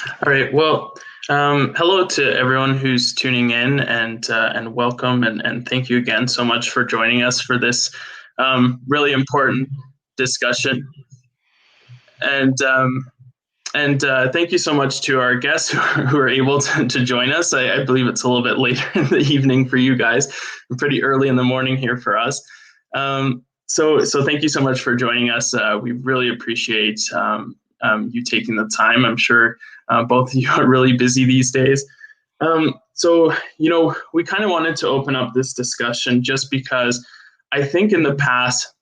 All right. Well, hello to everyone who's tuning in, and welcome, and thank you again so much for joining us for this really important discussion. And thank you so much to our guests who are able to join us. I believe it's a little bit later in the evening for you guys, pretty early in the morning here for us. So thank you so much for joining us. We really appreciate you taking the time. I'm sure both of you are really busy these days. So, we kind of wanted to open up this discussion just because I think in the past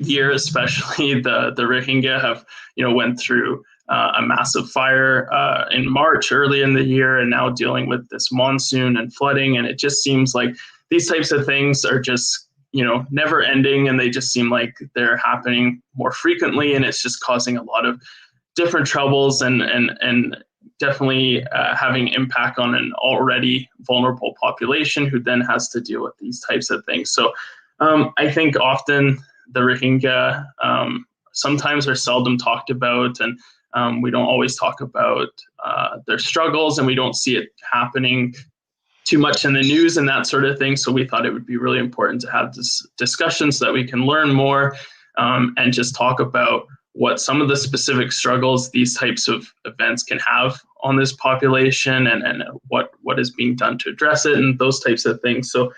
year, especially the Rohingya have, went through a massive fire in March, early in the year, and now dealing with this monsoon and flooding. And it just seems like these types of things are just, never ending, and they just seem like they're happening more frequently, and it's just causing a lot of different troubles and definitely having impact on an already vulnerable population who then has to deal with these types of things. So I think often the Rohingya sometimes are seldom talked about, and we don't always talk about their struggles, and we don't see it happening too much in the news and that sort of thing. So we thought it would be really important to have this discussion so that we can learn more and just talk about what some of the specific struggles these types of events can have on this population, and what is being done to address it, and those types of things. So,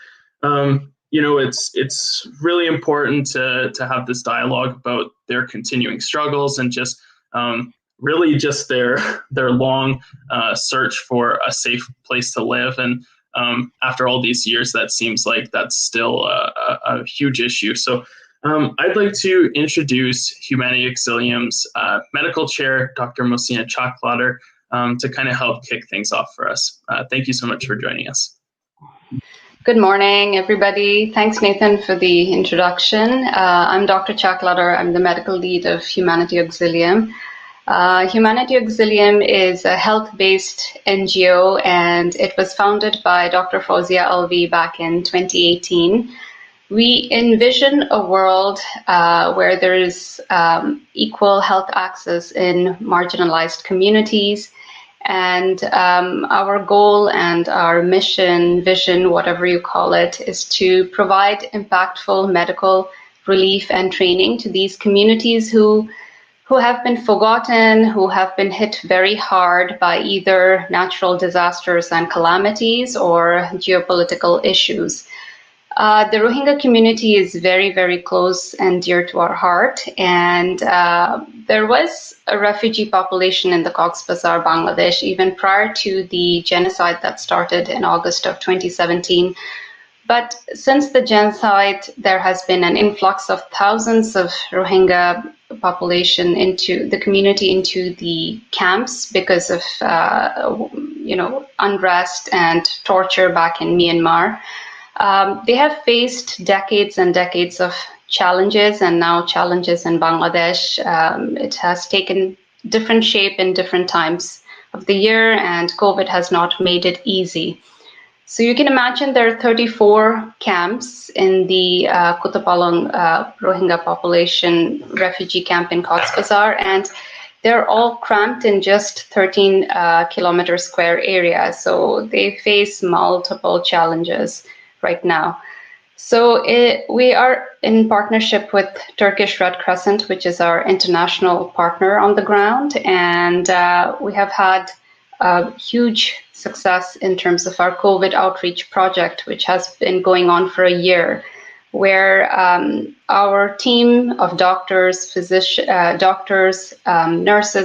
it's really important to have this dialogue about their continuing struggles, and just really just their long search for a safe place to live. And after all these years, that seems like that's still a huge issue. So I'd like to introduce Humanity Auxilium's medical chair, Dr. Mosina Chalklader, to kind of help kick things off for us. Thank you so much for joining us. Good morning, everybody. Thanks, Nathan, for the introduction. I'm Dr. Chalklader. I'm the medical lead of Humanity Auxilium. Humanity Auxilium is a health-based NGO, and it was founded by Dr. Fauzia Alvi back in 2018. We envision a world where there is equal health access in marginalized communities, and our goal and our mission, vision, whatever you call it, is to provide impactful medical relief and training to these communities who have been forgotten, who have been hit very hard by either natural disasters and calamities or geopolitical issues. The Rohingya community is very, very close and dear to our heart, and there was a refugee population in the Cox's Bazar, Bangladesh, even prior to the genocide that started in August of 2017. But since the genocide, there has been an influx of thousands of Rohingya population into the community, into the camps, because of unrest and torture back in Myanmar. They have faced decades and decades of challenges, and now challenges in Bangladesh. It has taken different shape in different times of the year, and COVID has not made it easy. So you can imagine there are 34 camps in the Kutupalong Rohingya population refugee camp in Cox's Bazar, and they're all cramped in just 13 kilometer square area. So they face multiple challenges right now. So we are in partnership with Turkish Red Crescent, which is our international partner on the ground, and we have had a huge success in terms of our COVID outreach project, which has been going on for a year, where our team of doctors, nurses,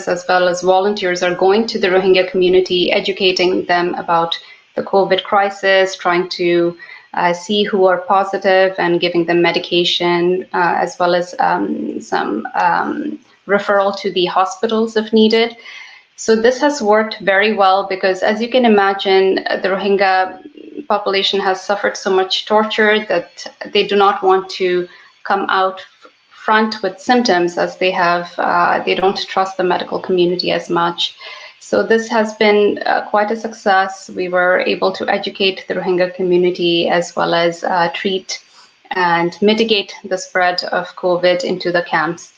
as well as volunteers are going to the Rohingya community, educating them about the COVID crisis, trying to see who are positive and giving them medication, as well as some referral to the hospitals if needed. So this has worked very well because, as you can imagine, the Rohingya population has suffered so much torture that they do not want to come out front with symptoms, as they don't trust the medical community as much. So this has been quite a success. We were able to educate the Rohingya community, as well as treat and mitigate the spread of COVID into the camps.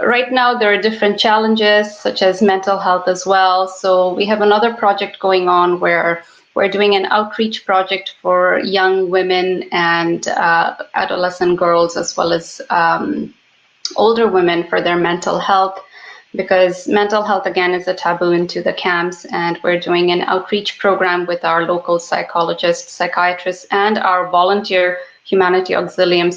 right now there are different challenges such as mental health as well. So we have another project going on where we're doing an outreach project for young women and adolescent girls, as well as older women, for their mental health, because mental health again is a taboo into the camps, and we're doing an outreach program with our local psychologists, psychiatrists, and our volunteer Humanity Auxilium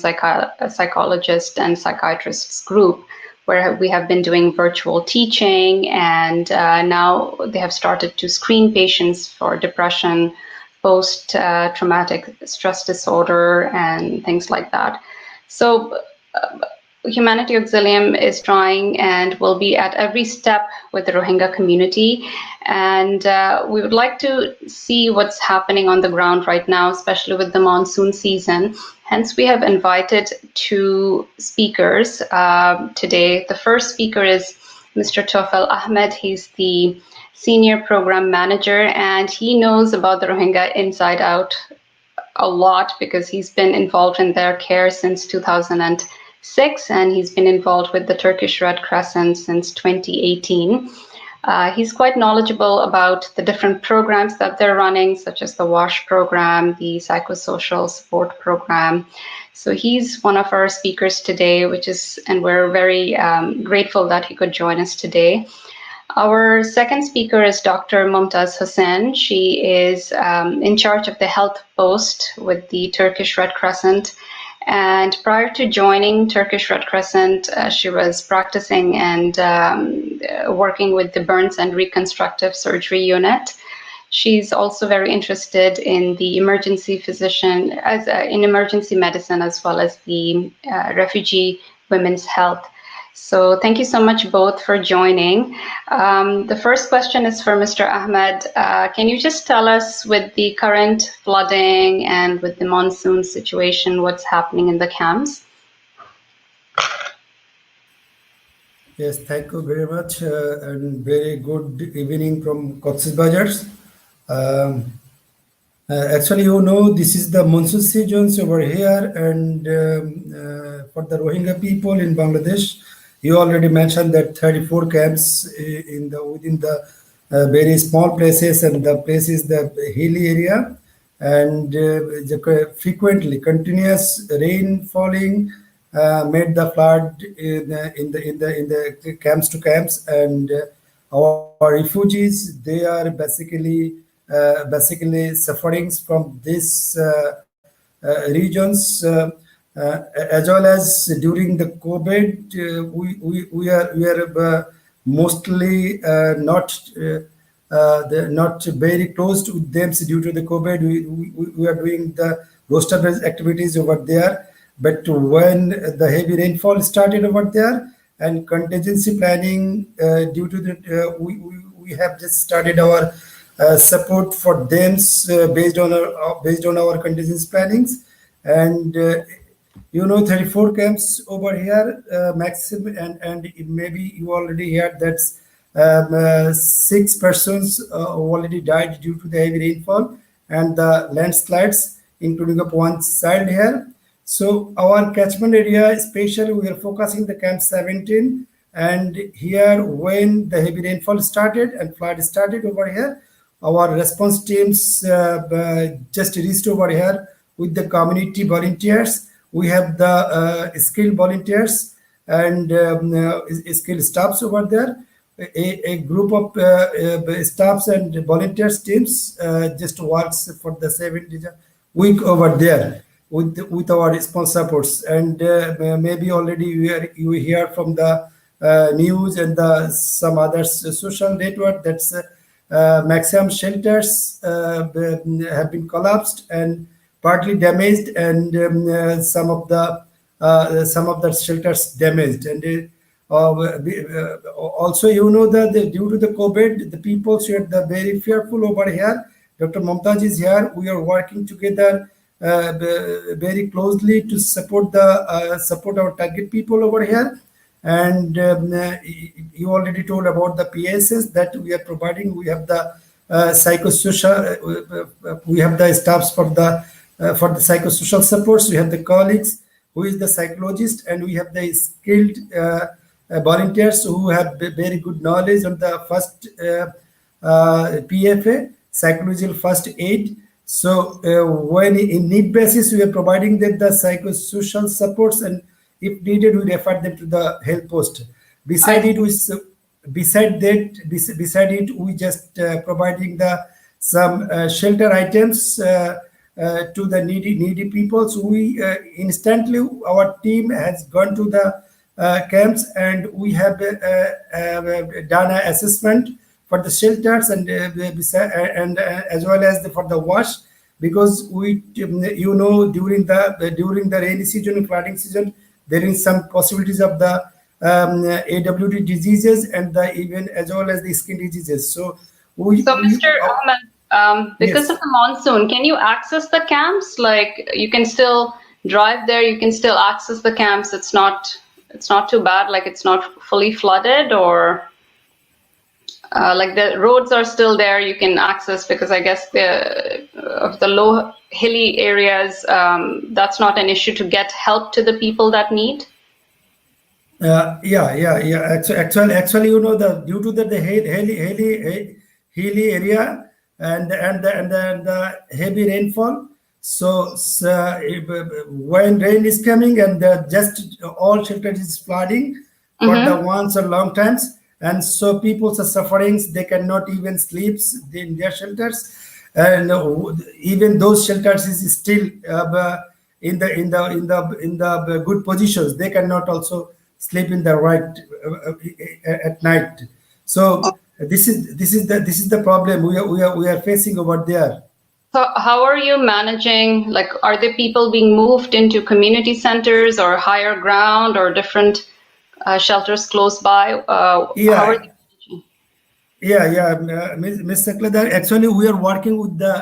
psychologist and psychiatrists group, where we have been doing virtual teaching, and now they have started to screen patients for depression, post-traumatic stress disorder, and things like that. So Humanity Auxilium is trying and will be at every step with the Rohingya community. And we would like to see what's happening on the ground right now, especially with the monsoon season. Hence, we have invited two speakers today. The first speaker is Mr. Tofel Ahmed. He's the Senior Program Manager, and he knows about the Rohingya inside out a lot because he's been involved in their care since 2006, and he's been involved with the Turkish Red Crescent since 2018. He's quite knowledgeable about the different programs that they're running, such as the WASH program, the psychosocial support program. So he's one of our speakers today, and we're very grateful that he could join us today. Our second speaker is Dr. Mumtaz Hussain. She is in charge of the health post with the Turkish Red Crescent. And prior to joining Turkish Red Crescent, she was practicing and working with the Burns and Reconstructive Surgery Unit. She's also very interested in the emergency physician, in emergency medicine, as well as the refugee women's health. So thank you so much both for joining. The first question is for Mr. Ahmed. Can you just tell us, with the current flooding and with the monsoon situation, what's happening in the camps? Yes, thank you very much, and very good evening from Cox's Bazars. Actually, this is the monsoon seasons over here, and for the Rohingya people in Bangladesh, you already mentioned that 34 camps within the very small places, and the places the hilly area, and the frequently continuous rain falling made the flood in the camps to camps, and our refugees, they are basically sufferings from these regions, as well as during the COVID. We are mostly not very close to them due to the COVID. We are doing the roster-based activities over there, but when the heavy rainfall started over there and contingency planning, due to the we have just started our support for them based on our contingency plannings, and 34 camps over here maximum, and maybe you already heard that 6 persons already died due to the heavy rainfall and the landslides, including of one child here. So our catchment area, especially we are focusing the camp 17, and here when the heavy rainfall started and flood started over here, our response teams just reached over here with the community volunteers. We have the skilled volunteers and skilled staffs over there. A group of staffs and volunteers teams just works for the 7 week over there with our response supports. And maybe already you hear from the news and some other social network that's maximum shelters have been collapsed and partly damaged, and some of the shelters damaged. And also, that due to the COVID, the people are very fearful over here. Dr. Mumtaz is here. We are working together very closely to support our target people over here. And you already told about the PSS that we are providing. We have the psychosocial. We have the staffs for the psychosocial supports. We have the colleagues who is the psychologist, and we have the skilled volunteers who have very good knowledge on the first PFA, psychological first aid. So when in need basis, we are providing them the psychosocial supports, and if needed, we refer them to the health post. Beside I it, beside it, we just providing the some shelter items to the needy people. So we instantly our team has gone to the camps, and we have done an assessment for the shelters, and as well as for the wash, because we during the rainy season, flooding season, there is some possibilities of the AWD diseases, and the even as well as the skin diseases. So So, we Mr. Ahmed, because yes. of the monsoon, can you access the camps? Like you can still drive there, you can still access the camps. It's not too bad. Like it's not fully flooded, or like the roads are still there. You can access because I guess the of the low hilly areas, that's not an issue to get help to the people that need. Yeah. Actually, the due to the hilly area, and the heavy rainfall. So when rain is coming, and just all shelters is flooding for the Mm-hmm. once or long times, and so people are suffering. They cannot even sleep in their shelters, and even those shelters is still in the good positions. They cannot also sleep in the right at night. So this is the problem we are facing over there. So how are you managing? Like, are there people being moved into community centers or higher ground or different shelters close by? How are Yeah, they managing? yeah. Ms. Sakladar, actually, we are working with the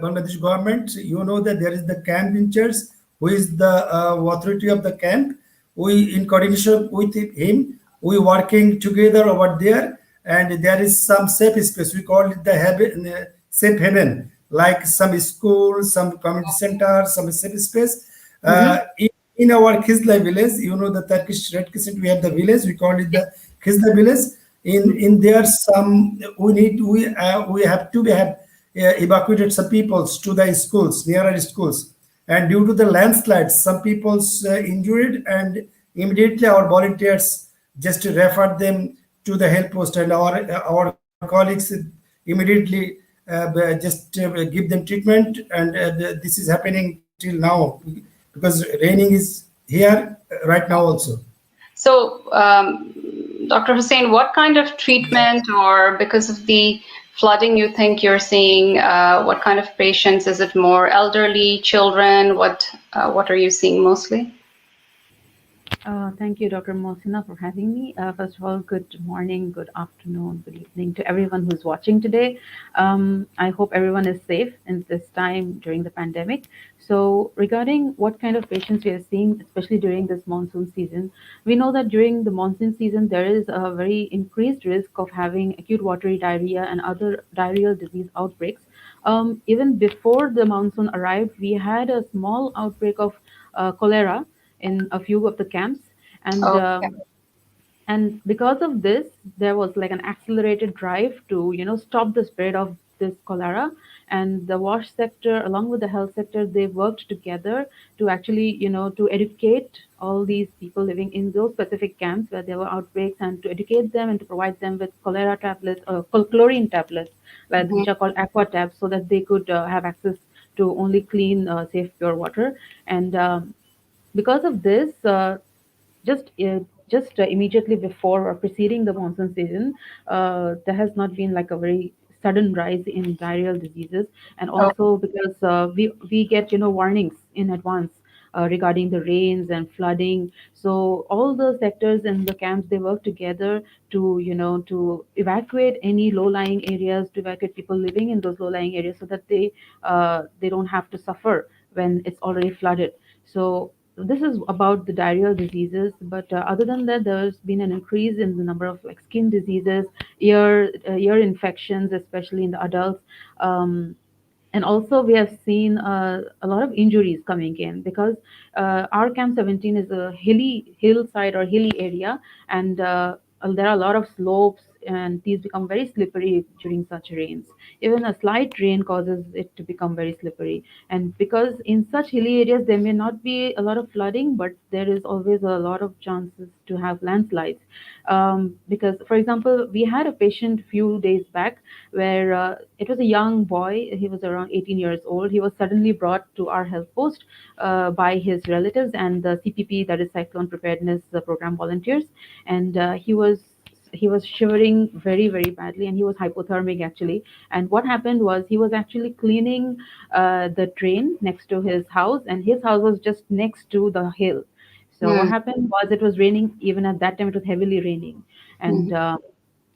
Bangladesh government. You know that there is the camp in charge, who is the authority of the camp. We, in coordination with him, we working together over there, and there is some safe space. We call it the safe haven, like some schools, some community center, some safe space. Mm-hmm. In our Kizla village, the Turkish Red Crescent, we have the village. We call it the Kizla village. In there, some we have to have evacuated some peoples to the schools, nearer schools, and due to the landslides, some people's injured, and immediately our volunteers just referred them to the health post, and our colleagues immediately just give them treatment, and this is happening till now, because raining is here right now also. So, Dr. Hussain, what kind of treatment, or because of the flooding, you think you're seeing? What kind of patients? Is it more elderly, children? What are you seeing mostly? Thank you, Dr. Mohsina, for having me. First of all, good morning, good afternoon, good evening to everyone who's watching today. I hope everyone is safe in this time during the pandemic. So, regarding what kind of patients we are seeing, especially during this monsoon season, we know that during the monsoon season, there is a very increased risk of having acute watery diarrhea and other diarrheal disease outbreaks. Even before the monsoon arrived, we had a small outbreak of cholera in a few of the camps, and Okay. um, and because of this, there was like an accelerated drive to stop the spread of this cholera. And the wash sector along with the health sector, they worked together to actually to educate all these people living in those specific camps where there were outbreaks, and to educate them and to provide them with cholera tablets or chlorine tablets, which are called aqua tabs, so that they could have access to only clean, safe, pure water. And because of this, just uh, just immediately before or preceding the monsoon season, there has not been like a very sudden rise in diarrheal diseases. And Oh, also because we get warnings in advance regarding the rains and flooding. So all the sectors in the camps, they work together to to evacuate any low-lying areas, to evacuate people living in those low-lying areas, so that they don't have to suffer when it's already flooded. So this is about the diarrheal diseases, but other than that, there's been an increase in the number of like skin diseases, ear infections, especially in the adults. Um, And also we have seen a lot of injuries coming in because our camp 17 is a hillside or hilly area, and there are a lot of slopes, and these become very slippery during such rains. Even a slight rain causes it to become very slippery, and because in such hilly areas there may not be a lot of flooding, but there is always a lot of chances to have landslides. Because, for example, we had a patient few days back where it was a young boy. He was around 18 years old. He was suddenly brought to our health post by his relatives and the CPP, that is Cyclone Preparedness Program volunteers, and he was shivering very, very badly, and he was hypothermic actually. And what happened was he was actually cleaning the drain next to his house, and his house was just next to the hill. So what Mm, happened was it was raining. Even at that time, it was heavily raining, and mm,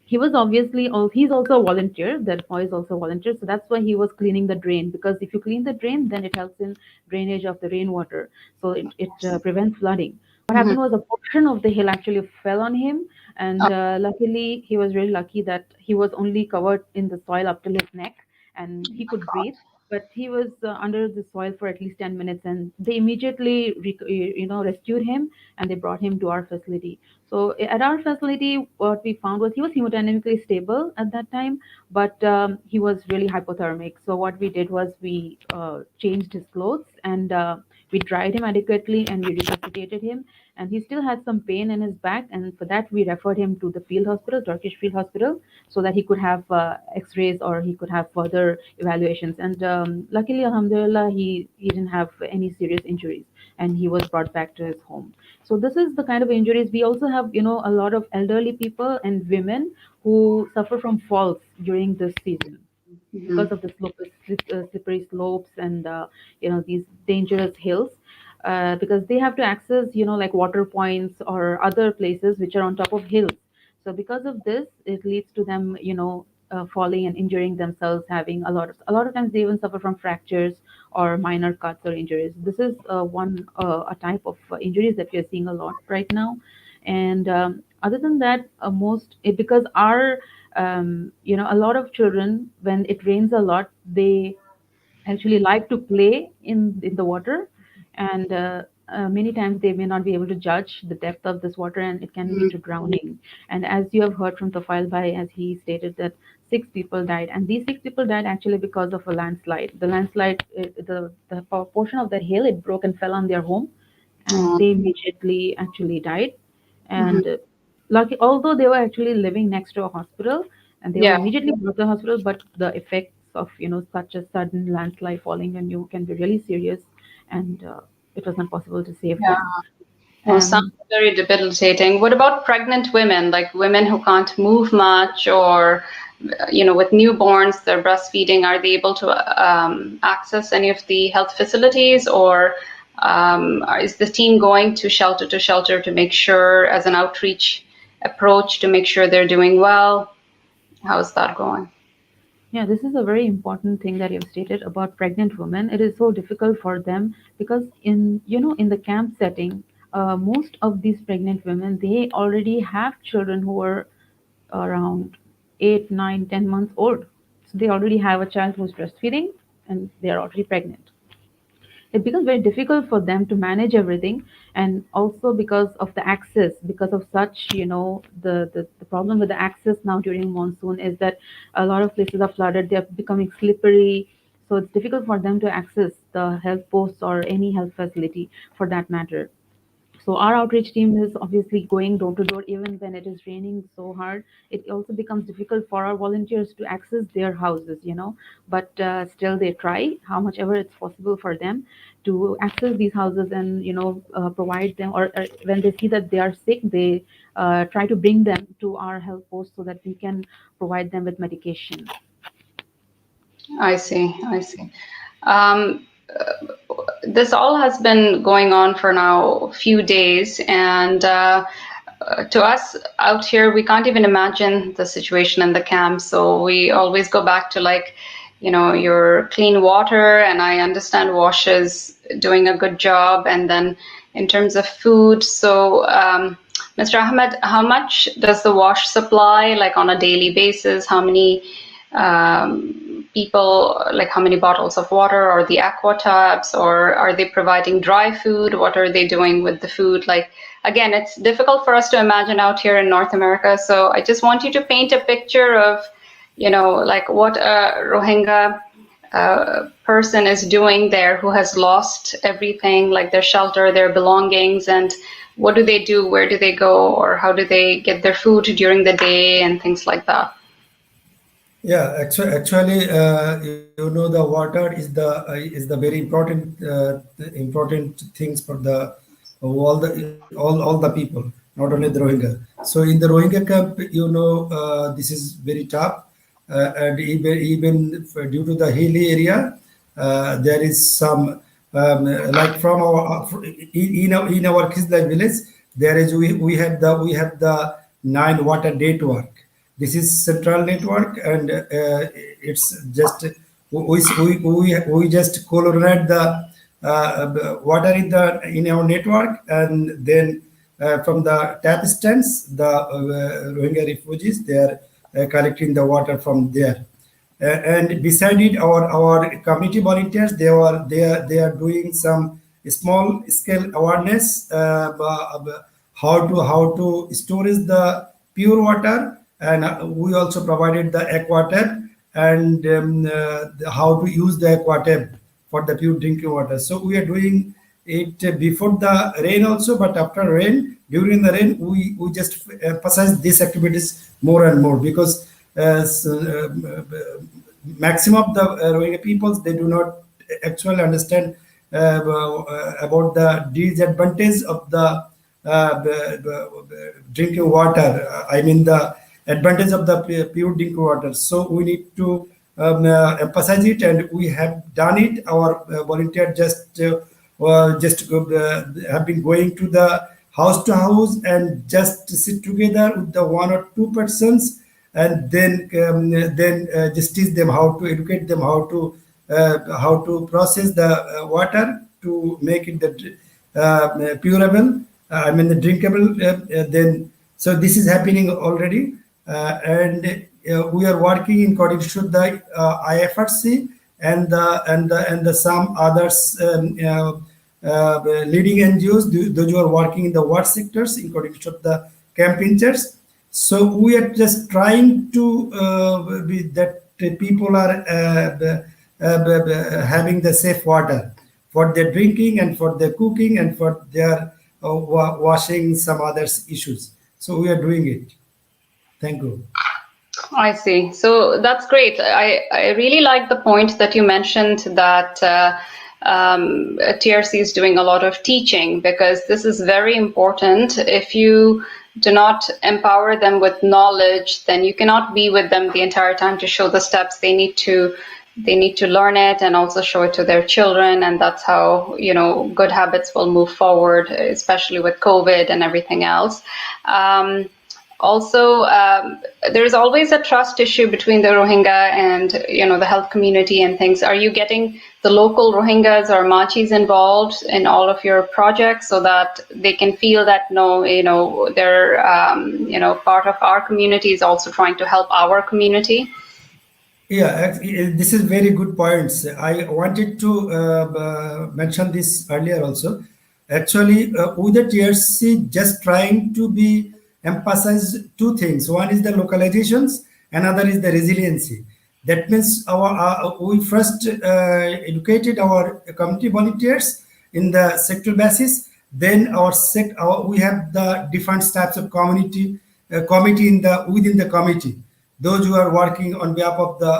he was obviously he's also a volunteer. That boy is also a volunteer, so that's why he was cleaning the drain, because if you clean the drain, then it helps in drainage of the rainwater, so it prevents flooding. What mhm. happened was a portion of the hill actually fell on him, and luckily he was really lucky that he was only covered in the soil up till his neck, and he could breathe. But he was under the soil for at least 10 minutes, and they immediately rescued him, and they brought him to our facility. So at our facility, what we found was he was hemodynamically stable at that time, but he was really hypothermic. So what we did was we changed his clothes, and we dried him adequately, and we resuscitated him. And he still had some pain in his back, and for that we referred him to the field hospital, Turkish field hospital, so that he could have X-rays or he could have further evaluations. And luckily, Alhamdulillah, he didn't have any serious injuries, and he was brought back to his home. So this is the kind of injuries. We also have, a lot of elderly people and women who suffer from falls during this season because Mhm. of the slippery slopes and these dangerous hills, because they have to access, like water points or other places which are on top of hills. So because of this, it leads to them, falling and injuring themselves, having a lot of times they even suffer from fractures or minor cuts or injuries. This is one a type of injuries that we are seeing a lot right now. And other than that, because our a lot of children, when it rains a lot, they actually like to play in the water, and many times they may not be able to judge the depth of this water, and it can lead Mm, to drowning. And as you have heard from Tafal Bhai, as he stated that 6 people died, and these 6 people died actually because of a landslide. The landslide, the portion of that hill, it broke and fell on their home, and mm, they immediately actually died. mhm. And lucky, although they were actually living next to a hospital, and they were Yeah, immediately brought to the hospital, but the effects of such a sudden landslide falling on you can be really serious, and it was not possible to save yeah. them. Oh, sounds And very debilitating. What about pregnant women, like women who can't move much, or with newborns, they're breastfeeding? Are they able to access any of the health facilities, or is the team going to shelter to make sure, as an outreach approach, to make sure they're doing well? How's that going? yeah, this is a very important thing that you've stated about pregnant women. It is so difficult for them because in the camp setting, most of these pregnant women, they already have children who are around 8, 9, 10 months old. So they already have a child who's breastfeeding, and they are already pregnant. It becomes very difficult for them to manage everything. And also because of the access, because of such, the problem with the access now during monsoon is that a lot of places are flooded, they're becoming slippery. So it's difficult for them to access the health posts or any health facility for that matter. So our outreach team is obviously going door to door even when it is raining so hard. It also becomes difficult for our volunteers to access their houses, but still they try how much ever it's possible for them to access these houses and provide them, or when they see that they are sick, they try to bring them to our health post so that we can provide them with medication. I see. I see. Um, this all has been going on for now a few days, and to us out here, we can't even imagine the situation in the camp. So we always go back to, like, your clean water, and I understand WASH is doing a good job. And then in terms of food, so Mr. Ahmed, how much does the WASH supply, like on a daily basis? How many people, like how many bottles of water, or the aqua tubs, or are they providing dry food? What are they doing with the food? Like, again, it's difficult for us to imagine out here in North America. So I just want you to paint a picture of, like what a Rohingya person is doing there who has lost everything, like their shelter, their belongings, and what do they do? Where do they go? Or how do they get their food during the day and things like that? Yeah, the water is the very important things for the all the people, not only the Rohingya. So in the Rohingya camp, this is very tough, and due to the hilly area, there is some like from our in our Kisla village, there is we have the 9 water network. This is central network, and it's just we just coordinate the water in our network, and then from the tap stands, the Rohingya refugees, they are collecting the water from there. And beside it, our community volunteers, they are doing some small scale awareness how to storage the pure water, and we also provided the aqua tap, and how to use the aqua tap for the pure drinking water. So we are doing it before the rain also, but after rain, during the rain, we just emphasize these activities more and more, because maximum of the Rohingya peoples, they do not actually understand about the disadvantage of the drinking water. I mean the advantage of the pure drinking water. So we need to emphasize it, and we have done it. Our volunteer just have been going to the house to house and just sit together with the 1 or 2 persons, and then just teach them how to educate them how to process the water to make it the purable. I mean the drinkable. Then so this is happening already, and we are working in coordination with the IFRC and the some others leading NGOs, those who are working in the water sectors in coordination with the campaigners. So we are just trying to be that people are having the safe water for their drinking and for their cooking and for their washing some other issues. So we are doing it. Thank you. I see. So that's great. I really like the point that you mentioned that TRC is doing a lot of teaching, because this is very important. If you do not empower them with knowledge, then you cannot be with them the entire time to show the steps. They need to learn it and also show it to their children, and that's how good habits will move forward, especially with COVID and everything else. Also, there's always a trust issue between the Rohingya and the health community and things. Are you getting the local Rohingyas or Machis involved in all of your projects so that they can feel that they're part of our community, is also trying to help our community? Yeah, this is very good points. I wanted to mention this earlier also. Actually, with the TRC, just trying to be emphasize 2 things. One is the localizations, another is the resiliency. That means we first educated our community volunteers in the sector basis. Then we have the different types of community committee within the committee. Those who are working on behalf of the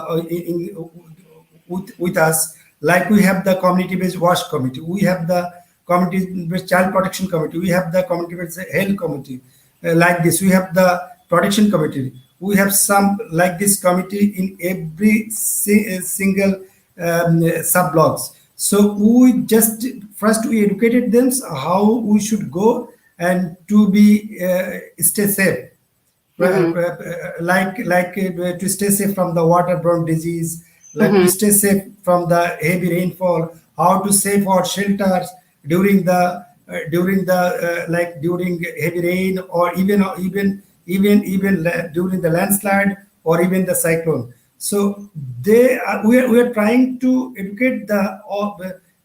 with us, like we have the community-based wash committee, we have the community-based child protection committee, we have the community-based health committee. Like this, we have the protection committee. We have some like this committee in every single sub-blocks. So we just first we educated them how we should go and to be stay safe. Like to stay safe from the waterborne disease, like to stay safe from the heavy rainfall, how to save our shelters during heavy rain, or even during the landslide or even the cyclone. So we are trying to educate the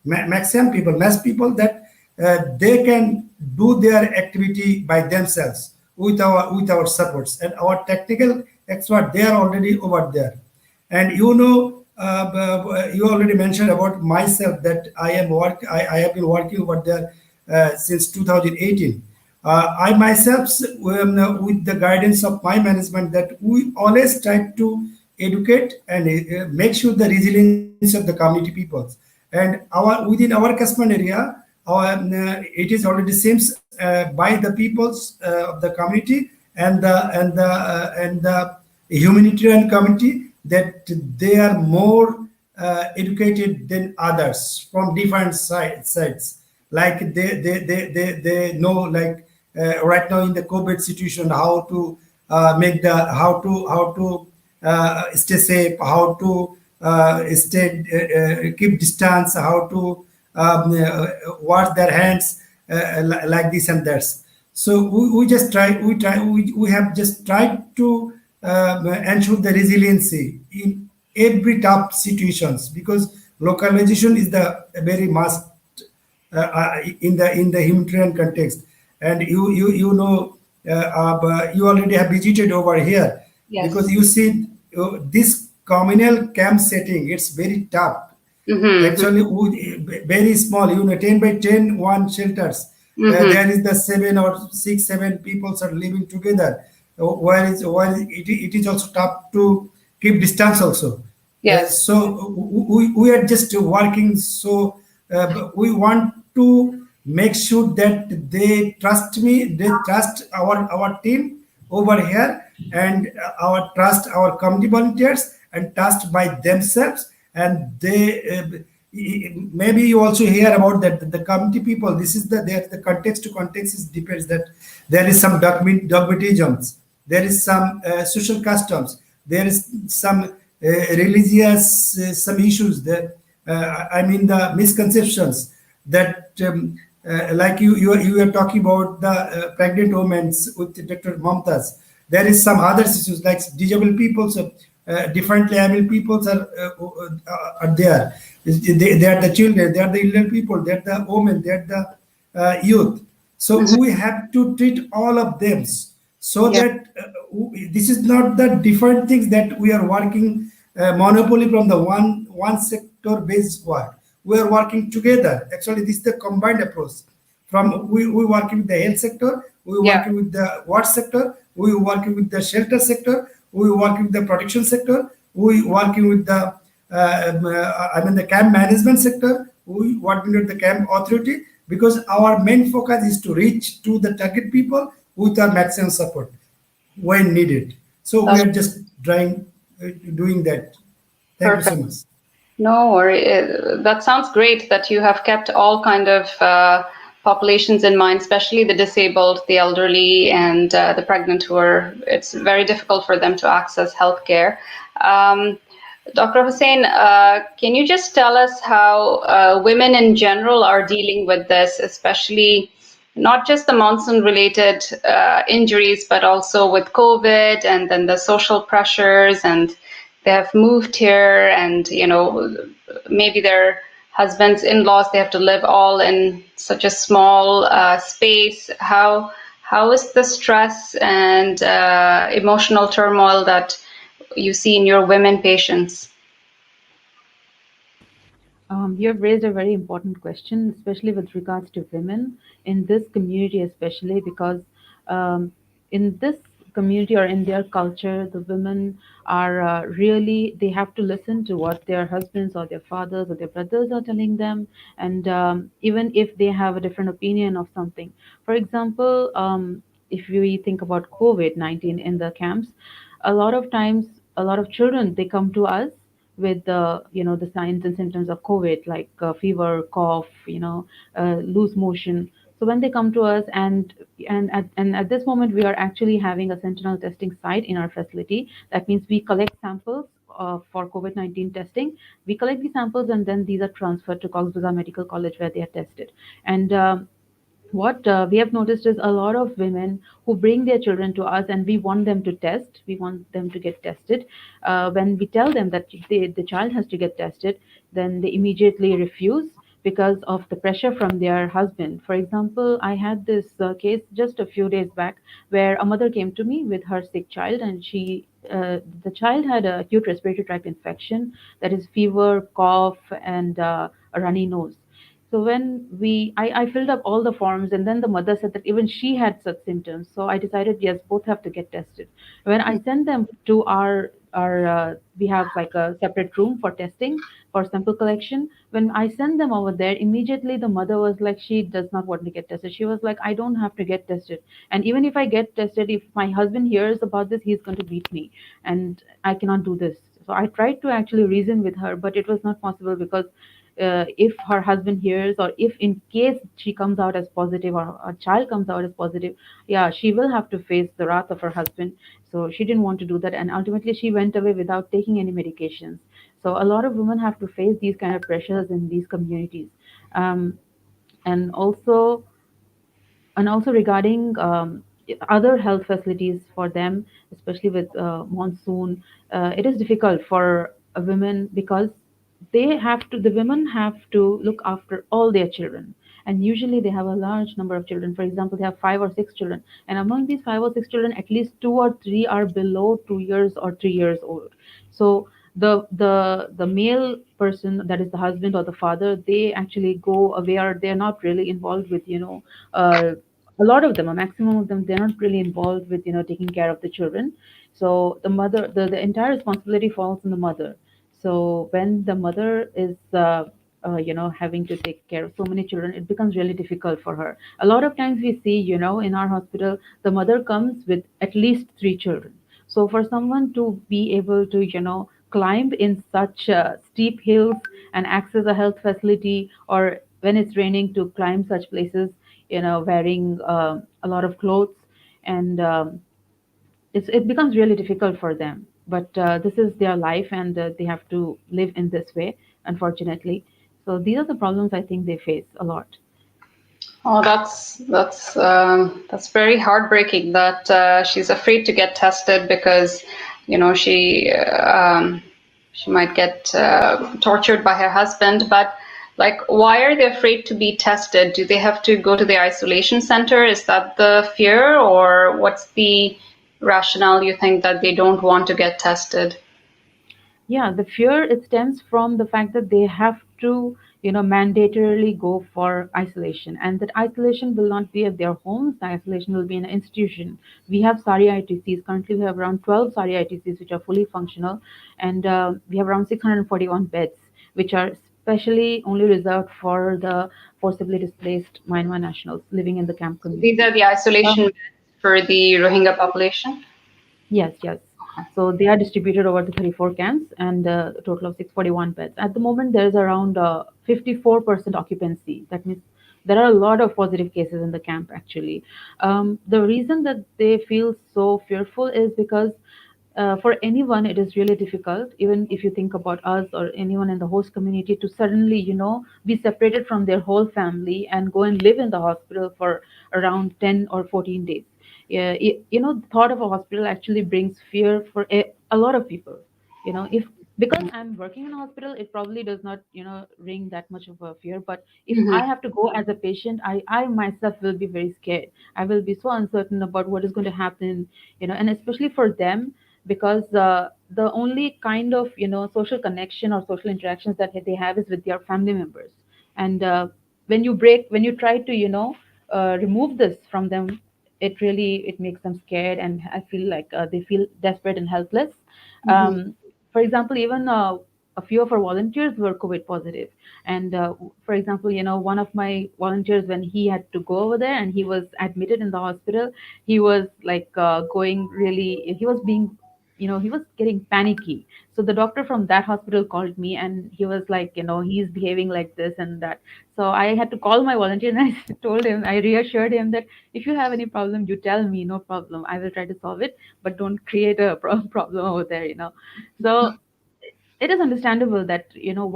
maximum people, mass people, that they can do their activity by themselves with our supports, and our technical expert, they are already over there. And you already mentioned about myself that I have been working over there since 2018. I myself, with the guidance of my management, that we always try to educate and make sure the resilience of the community peoples. And within our catchment area, it is already seems by the peoples of the community and the humanitarian community, that they are more educated than others from different sides. Like they know, like right now in the COVID situation, how to make the how to stay safe, how to stay keep distance, how to wash their hands, like this and that. So we just we have just tried to ensure the resiliency in every tough situations, because localization is the very must in the humanitarian context. And you already have visited over here, because Yes. you see this communal camp setting, it's very tough. Mm-hmm. Actually, very small, 10 by 10 one shelters. Mm-hmm. There is the 7 or 6, 7 people are living together. While it is also tough to keep distance also. Yes. So we are just working. So we want to make sure that they trust me, they trust our team over here, and our trust our community volunteers, and trust by themselves. And they maybe you also hear about that the community people, this is the context to context is depends, that there is some dogmatisms, there is some social customs, there is some religious some issues, that I mean the misconceptions, that like you are talking about the pregnant women with Dr. Mamtas. There is some other issues like disabled people, so differently able peoples are there. They are the children, they are the elderly people, they are the women, they are the youth. So Mm-hmm. we have to treat all of them, so Yeah. that this is not the different things that we are working monopoly from the one sector based work. We are working together. Actually, this is the combined approach. From we working with the health sector, we Yeah. working with the water sector, we working with the shelter sector, we working with the protection sector, we working with the I mean the camp management sector, we working with the camp authority, because our main focus is to reach to the target people with our maximum support when needed. So we That's are just trying doing that. Thank you so perfect. much. No worry. That sounds great that you have kept all kind of populations in mind, especially the disabled, the elderly, and the pregnant who are, it's very difficult for them to access healthcare. Um, Dr. Hussein, can you just tell us how women in general are dealing with this, especially not just the monsoon related injuries, but also with COVID and then the social pressures, and they have moved here and, maybe their husbands, in-laws, they have to live all in such a small space. How is the stress and emotional turmoil that you see in your women patients? You have raised a very important question, especially with regards to women in this community, especially because in this community or in their culture, the women are really, they have to listen to what their husbands or their fathers or their brothers are telling them. And even if they have a different opinion of something. For example, if we think about COVID-19 in the camps, a lot of times, a lot of children, they come to us with the the signs and symptoms of COVID, like fever, cough, loose motion. So when they come to us, and at this moment we are actually having a sentinel testing site in our facility. That means we collect samples for COVID-19 testing. We collect the samples and then these are transferred to Cox's Bazar Medical College where they are tested. And what we have noticed is a lot of women who bring their children to us and we want them to test, we want them to get tested. When we tell them that the child has to get tested, then they immediately refuse because of the pressure from their husband. For example, I had this case just a few days back where a mother came to me with her sick child, and the child had a acute respiratory tract infection, that is fever, cough, and a runny nose. So when I filled up all the forms, and then the mother said that even she had such symptoms. So I decided, yes, both have to get tested. When I sent them to we have like a separate room for testing, for sample collection. When I sent them over there, immediately the mother was like, she does not want to get tested. She was like, I don't have to get tested. And even if I get tested, if my husband hears about this, he's going to beat me, and I cannot do this. So I tried to actually reason with her, but it was not possible because if her husband hears, or if in case she comes out as positive, or a child comes out as positive, yeah, she will have to face the wrath of her husband. So she didn't want to do that, and ultimately she went away without taking any medications. So a lot of women have to face these kind of pressures in these communities. um, and also regarding other health facilities for them, especially with monsoon, it is difficult for women because the women have to look after all their children, and usually they have a large number of children. For example, they have 5 or 6 children, and among these 5 or 6 children, at least 2 or 3 are below 2 years or 3 years old. So the male person, that is the husband or the father, they actually go away, or they're not really involved with, uh, a lot of them, a maximum of them, they're not really involved with, taking care of the children. So the entire responsibility falls on the mother. So when the mother is having to take care of so many children, it becomes really difficult for her. A lot of times we see, in our hospital, the mother comes with at least 3 children. So for someone to be able to, climb in such steep hills and access a health facility, or when it's raining, to climb such places, wearing a lot of clothes, and it becomes really difficult for them. But this is their life, and they have to live in this way, unfortunately. So these are the problems I think they face a lot. Oh, that's very heartbreaking that she's afraid to get tested because, you know, she might get tortured by her husband. But like, why are they afraid to be tested? Do they have to go to the isolation center? Is that the fear, or what's the rationale you think that they don't want to get tested? Yeah, the fear, it stems from the fact that they have to, mandatorily go for isolation, and that isolation will not be at their homes. The isolation will be in an institution. We have SARI ITCs. Currently, we have around 12 SARI ITCs which are fully functional, and we have around 641 beds which are specially only reserved for the forcibly displaced Myanmar nationals living in the camp So these are communities. the isolation Um, beds for the Rohingya population. Yes, yes. So they are distributed over the 34 camps, and a total of 641 beds. At the moment, there is around 54% occupancy. That means there are a lot of positive cases in the camp, actually. The reason that they feel so fearful is because for anyone, it is really difficult, even if you think about us or anyone in the host community, to suddenly, be separated from their whole family and go and live in the hospital for around 10 or 14 days. Yeah, the thought of a hospital actually brings fear for a lot of people. If because I'm working in a hospital, it probably does not, ring that much of a fear. But if I have to go as a patient, I myself will be very scared. I will be so uncertain about what is going to happen, and especially for them, because the only kind of, social connection or social interactions that they have is with their family members. And when you try to, remove this from them, it makes them scared, and I feel like they feel desperate and helpless. Mhm. For example, even a few of our volunteers were COVID positive, and for example, one of my volunteers, when he had to go over there and he was admitted in the hospital, he was like going really, he was being, he was getting panicky. So the doctor from that hospital called me, and he was like, he's behaving like this and that. So I had to call my volunteer, and I told him, I reassured him that if you have any problem, you tell me, no problem, I will try to solve it, but don't create a problem over there. So it is understandable that,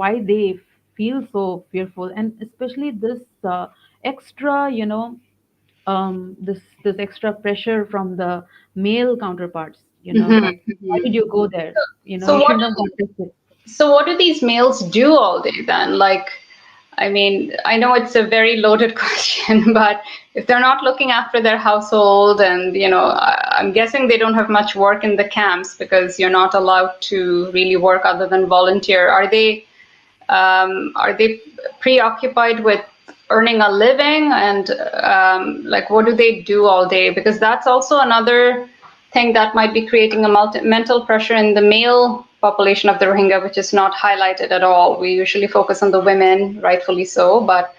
why they feel so fearful, and especially this extra, this extra pressure from the male counterparts, that why did Mm-hmm. you go there? So You what shouldn't have do got this. so what do these males do all day then? Like, I mean, I know it's a very loaded question, but if they're not looking after their household and, I'm guessing they don't have much work in the camps because you're not allowed to really work other than volunteer. Are they preoccupied with earning a living and like what do they do all day? Because that's also another thing that might be creating a mental pressure in the male population of the Rohingya, which is not highlighted at all. We usually focus on the women, rightfully so, but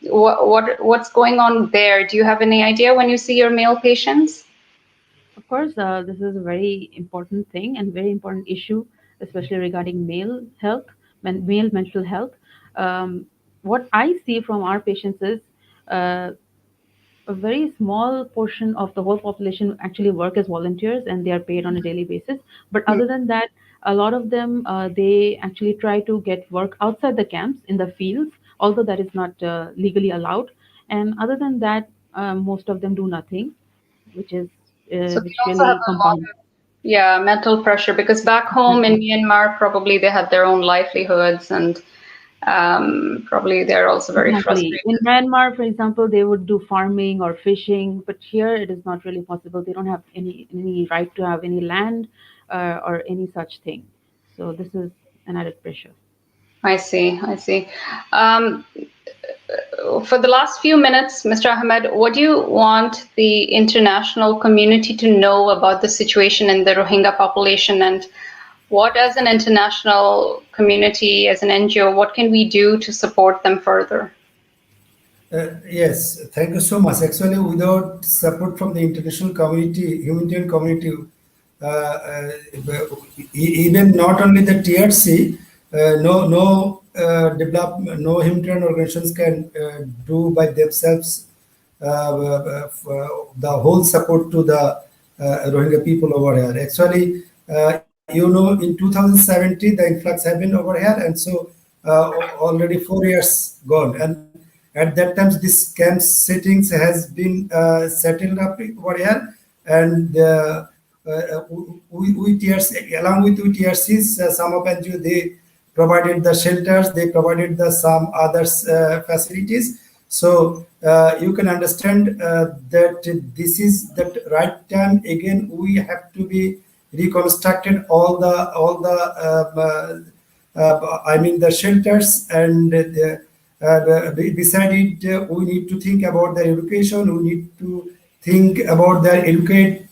what's going on there? Do you have any idea when you see your male patients? Of course, this is a very important thing and very important issue, especially regarding male health, male mental health. Um, what I see from our patients is uh, a very small portion of the whole population actually work as volunteers and they are paid on a daily basis. But other than that, a lot of them they actually try to get work outside the camps in the fields, although that is not legally allowed. And other than that, most of them do nothing, So they which also have really a lot compounds. of, yeah, mental pressure because back home in Myanmar, probably they had their own livelihoods and probably they're also very Exactly. frustrated. In Myanmar, for example, they would do farming or fishing, but here it is not really possible. They don't have any right to have any land or any such thing. So this is an added pressure. I see, I see. Um, for the last few minutes, Mr. Ahmed, what do you want the international community to know about the situation in the Rohingya population and what, as an international community, as an NGO, what can we do to support them further? Yes, thank you so much. Actually, without support from the international community, humanitarian community, uh, uh, even not only the TRC, no humanitarian organizations can do by themselves the whole support to the Rohingya people over here. Actually, in 2017, the influx happened over here, and so already 4 years gone. And at that time, this camp settings has been settled up over here, and we TRC, along with TRCs, some of NGO, they provided the shelters, they provided the some other facilities. So you can understand that this is the right time. Again, we have to be reconstructed I mean the shelters and beside it, we need to think about their education. We need to think about their adequate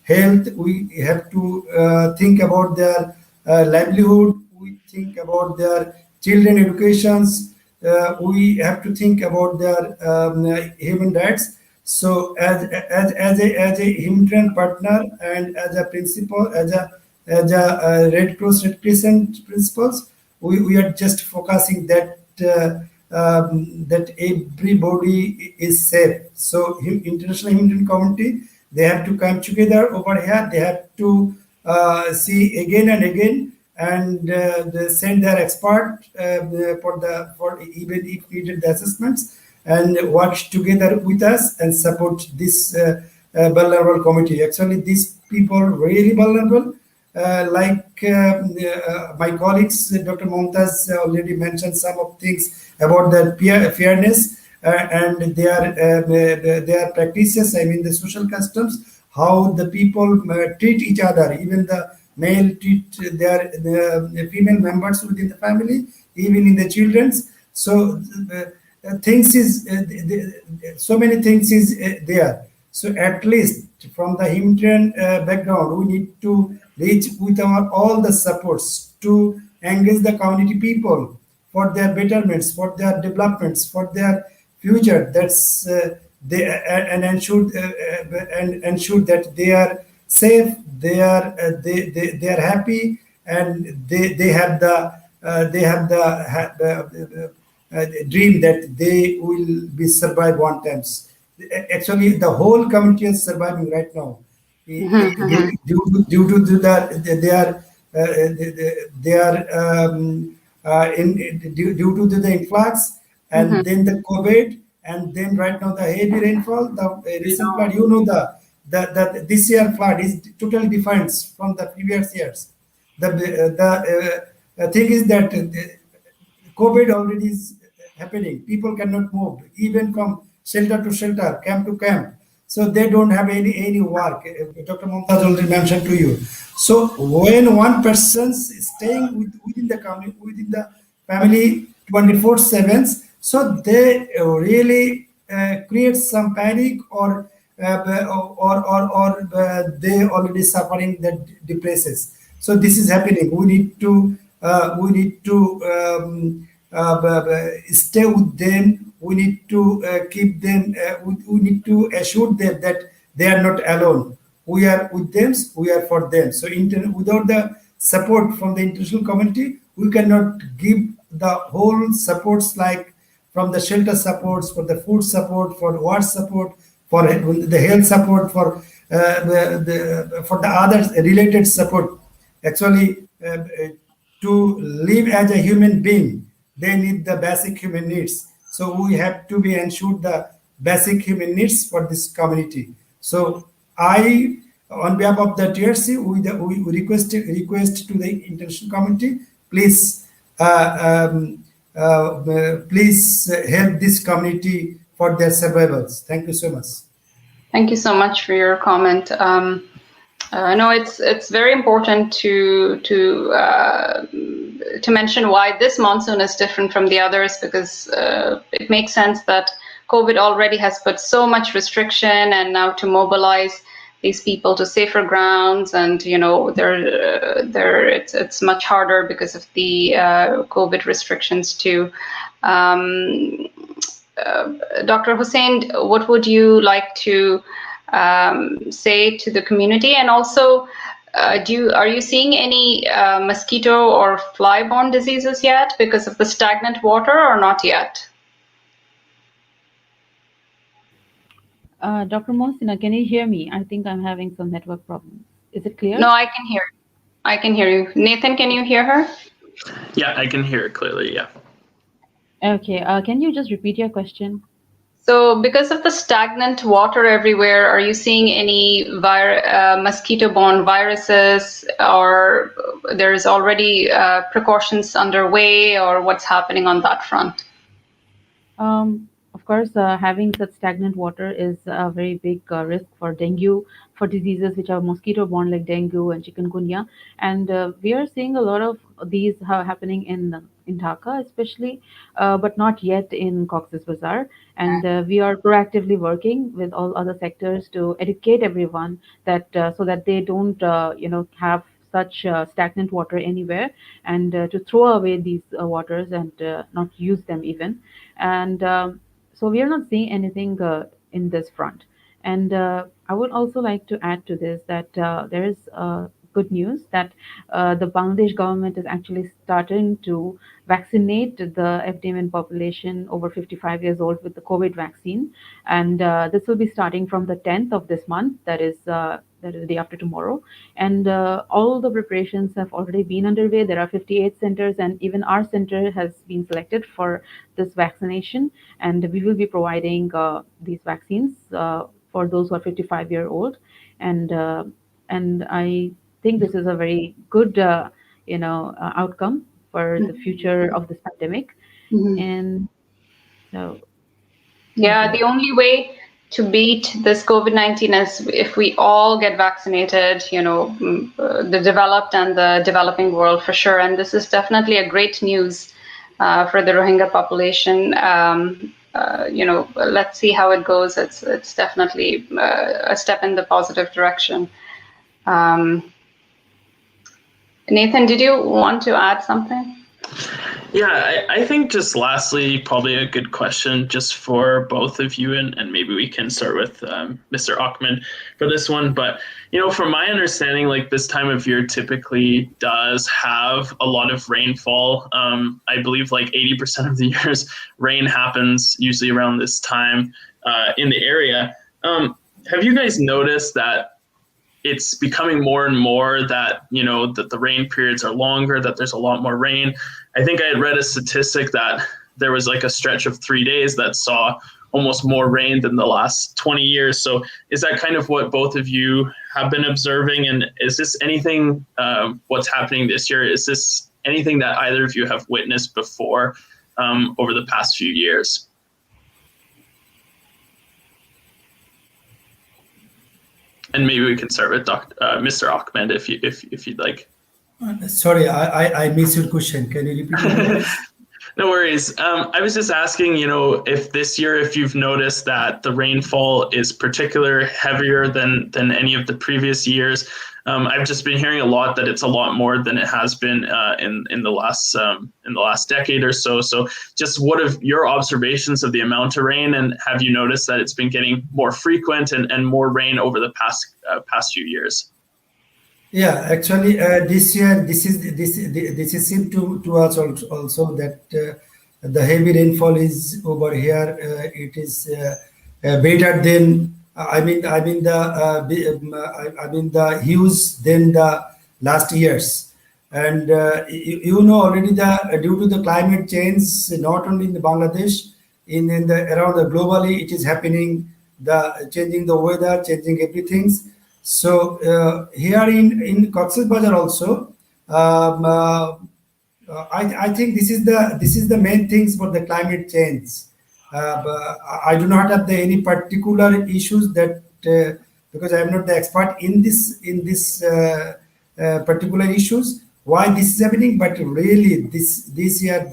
health. We have to think about their livelihood. We think about their children educations. We have to think about their human rights. So, as a humanitarian partner and as a principal, as a Red Cross Red Crescent principles, we are just focusing that everybody is safe. So international humanitarian community, they have to come together over here. They have to see again and again, and they send their expert for even if needed the assessments, and work together with us and support this vulnerable community. Actually, these people really vulnerable. My colleagues, Dr. Momtaz already mentioned some of things about the fairness and their practices. I mean, the social customs, how the people treat each other, even the male treat the female members within the family, even in the children's. So things is so many things is there. So at least from the humanitarian background, we need to reach with our all the supports to engage the community people for their betterments, for their developments, for their future. That's and ensure that they are safe, they are happy, and they have the dream that they will be survive one times. Actually, the whole community is surviving right now. Due to they are they are due to the influx and then the COVID, and then right now the heavy rainfall, the recent flood. You know the this year flood is totally different from the previous years. The thing is that COVID already is happening. People cannot move, even from shelter to shelter, camp to camp. So they don't have any work. Dr. Mumtaz already mentioned to you. So when one person is staying within the community, within the family 24/7, so they really create some panic, or they already suffering the depresses. So this is happening. We need to stay with them. We need to keep them. We need to assure them that they are not alone. We are with them. We are for them. So without the support from the international community, we cannot give the whole supports, like from the shelter supports, for the food support, for water support, for the health support, for the other related support. Actually, to live as a human being, they need the basic human needs. So we have to be ensured the basic human needs for this community. So I, on behalf of the TRC, we request to the international community, please please help this community for their survivals. Thank you so much. Thank you so much for your comment. No, it's very important to mention why this monsoon is different from the others, because it makes sense that COVID already has put so much restriction, and now to mobilize these people to safer grounds, and it's much harder because of the COVID restrictions too. Dr. Hussain, what would you like to say to the community? And also, are you seeing any mosquito or fly-borne diseases yet because of the stagnant water, or not yet? Dr. Mohsina, can you hear me? I think I'm having some network problems. Is it clear? No, I can hear. I can hear you. Nathan, can you hear her? Yeah, I can hear it clearly, yeah. Okay, can you just repeat your question? So because of the stagnant water everywhere, are you seeing any mosquito-borne viruses, or there is already precautions underway, or what's happening on that front? Of course, having such stagnant water is a very big risk for dengue, for diseases which are mosquito-borne like dengue and chikungunya. And we are seeing a lot of these happening in Dhaka, especially, but not yet in Cox's Bazar. And we are proactively working with all other sectors to educate everyone that so that they don't, have such stagnant water anywhere, and to throw away these waters and not use them even. And so we are not seeing anything in this front. And I would also like to add to this that there is good news that the Bangladesh government is actually starting to vaccinate the FDMN population over 55 years old with the COVID vaccine. And this will be starting from the 10th of this month, that is the day after tomorrow. And all the preparations have already been underway. There are 58 centers, and even our center has been selected for this vaccination. And we will be providing these vaccines for those who are 55-year-old. And I think this is a very good, outcome for the future of this pandemic. And so, yeah, the only way to beat this COVID-19 is if we all get vaccinated, the developed and the developing world for sure. And this is definitely a great news for the Rohingya population. Let's see how it goes. It's definitely a step in the positive direction. Nathan, did you want to add something? Yeah, I think just lastly, probably a good question just for both of you, and maybe we can start with Mr. Ahmed for this one. But, from my understanding, like this time of year typically does have a lot of rainfall. I believe like 80% of the year's rain happens usually around this time in the area. Have you guys noticed that it's becoming more and more that, that the rain periods are longer, that there's a lot more rain? I think I had read a statistic that there was like a stretch of 3 days that saw almost more rain than the last 20 years. So is that kind of what both of you have been observing? And is this anything, what's happening this year, is this anything that either of you have witnessed before over the past few years? And maybe we can start with Mr. Ahmed if you'd like. Sorry, I missed your question. Can you repeat it? No worries. I was just asking, if this year, if you've noticed that the rainfall is particularly heavier than any of the previous years. I've just been hearing a lot that it's a lot more than it has been in the last decade or so. So, just what are your observations of the amount of rain, and have you noticed that it's been getting more frequent and more rain over the past few years? Yeah, actually, this year this is seen to us also that the heavy rainfall is over here. It is better than I mean the huge than the last years, and already due to the climate change, not only in the Bangladesh, in the around the globally it is happening. The changing the weather, changing everything. So here in Cox's Bazar also, I think this is the main things for the climate change. But I do not have any particular issues that because I am not the expert in this particular issues why this is happening. But really, this year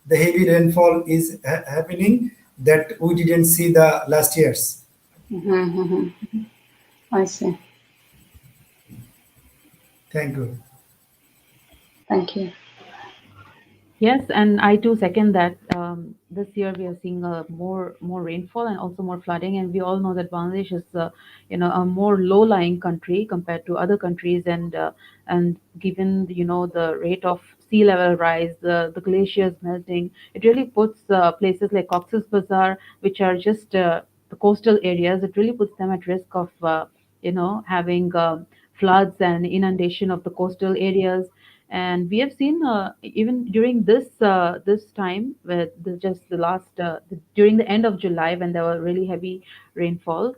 the heavy rainfall is happening that we didn't see the last years. Mm-hmm, mm-hmm. I see. Thank you. Thank you. Yes, and I too second that. This year we are seeing more rainfall and also more flooding, and we all know that Bangladesh is a more low-lying country compared to other countries, and given the rate of sea level rise, the glaciers melting, it really puts places like Cox's Bazar, which are just the coastal areas, it really puts them at risk of having floods and inundation of the coastal areas. And we have seen even during this time, where just the last during the end of July, when there were really heavy rainfall,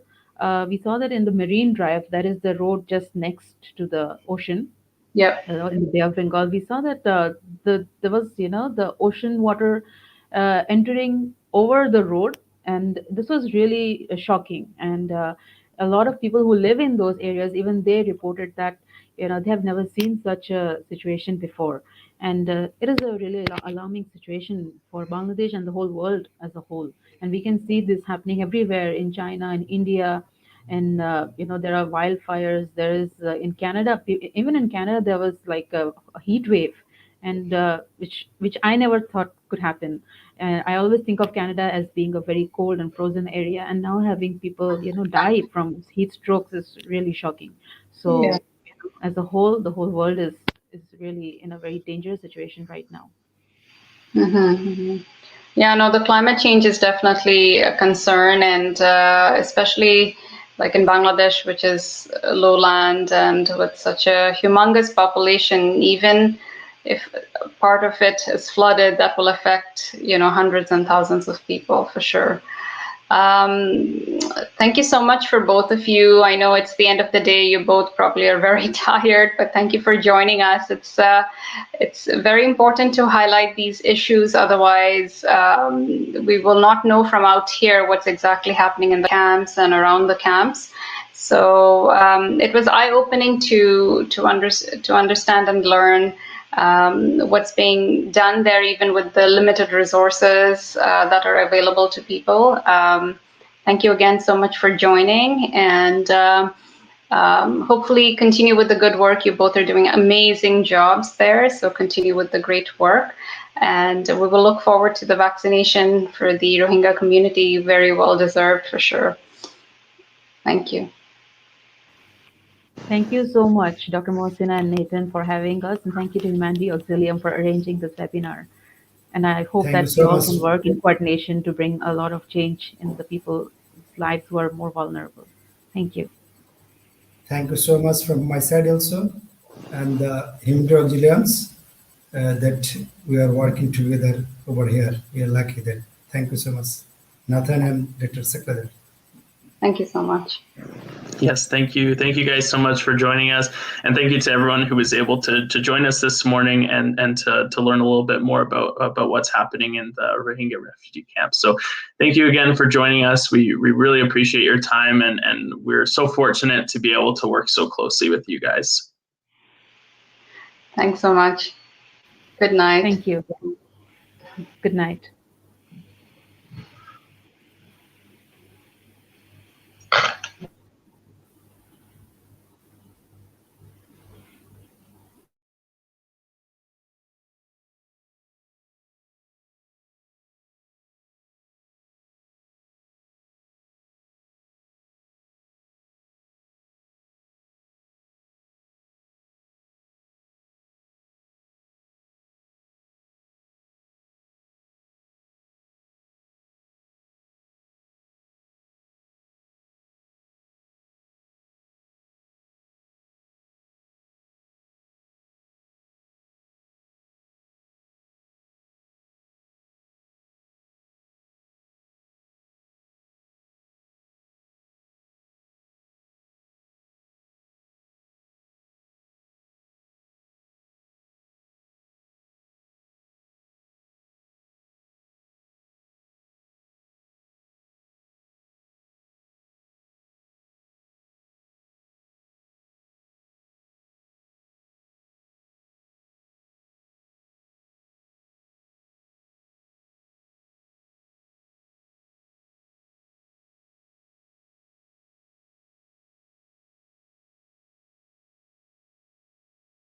we saw that in the Marine Drive, that is the road just next to the ocean, Yep. in the Bay of Bengal, we saw that there was the ocean water entering over the road, and this was really shocking. And a lot of people who live in those areas, even they reported that they have never seen such a situation before, and it is a really alarming situation for Bangladesh and the whole world as a whole. And we can see this happening everywhere in China and India, and there are wildfires. There is in Canada, even in Canada there was like a heat wave, and which I never thought could happen. I always think of Canada as being a very cold and frozen area, and now having people die from heat strokes is really shocking. Yeah. So as a whole, the whole world is really in a very dangerous situation right now. Mm-hmm, mm-hmm. Yeah, no, the climate change is definitely a concern, and especially like in Bangladesh, which is lowland and with such a humongous population, even if part of it is flooded, that will affect, hundreds and thousands of people for sure. Thank you so much for both of you. I know it's the end of the day. You both probably are very tired, but thank you for joining us. It's very important to highlight these issues. Otherwise, we will not know from out here what's exactly happening in the camps and around the camps. So it was eye-opening to understand and learn what's being done there, even with the limited resources that are available to people. Thank you again so much for joining, and hopefully continue with the good work. You both are doing amazing jobs there, so continue with the great work. And we will look forward to the vaccination for the Rohingya community. Very well deserved for sure. Thank you. Thank you so much, Dr. Mohsina and Nathan, for having us, and thank you to Humanity Auxilium for arranging this webinar. And I hope Thank that you we so all much. can work in coordination to bring a lot of change in the people's lives who are more vulnerable. Thank you. Thank you so much from my side also, and the Humanity Auxiliums. that we are working together over here. We are lucky that. Thank you so much, Nathan and Dr. Sakladar. Thank you so much. Yes, thank you. Thank you guys so much for joining us. And thank you to everyone who was able to join us this morning and to learn a little bit more about what's happening in the Rohingya refugee camp. So thank you again for joining us. We really appreciate your time, and we're so fortunate to be able to work so closely with you guys. Thanks so much. Good night. Thank you. Good night.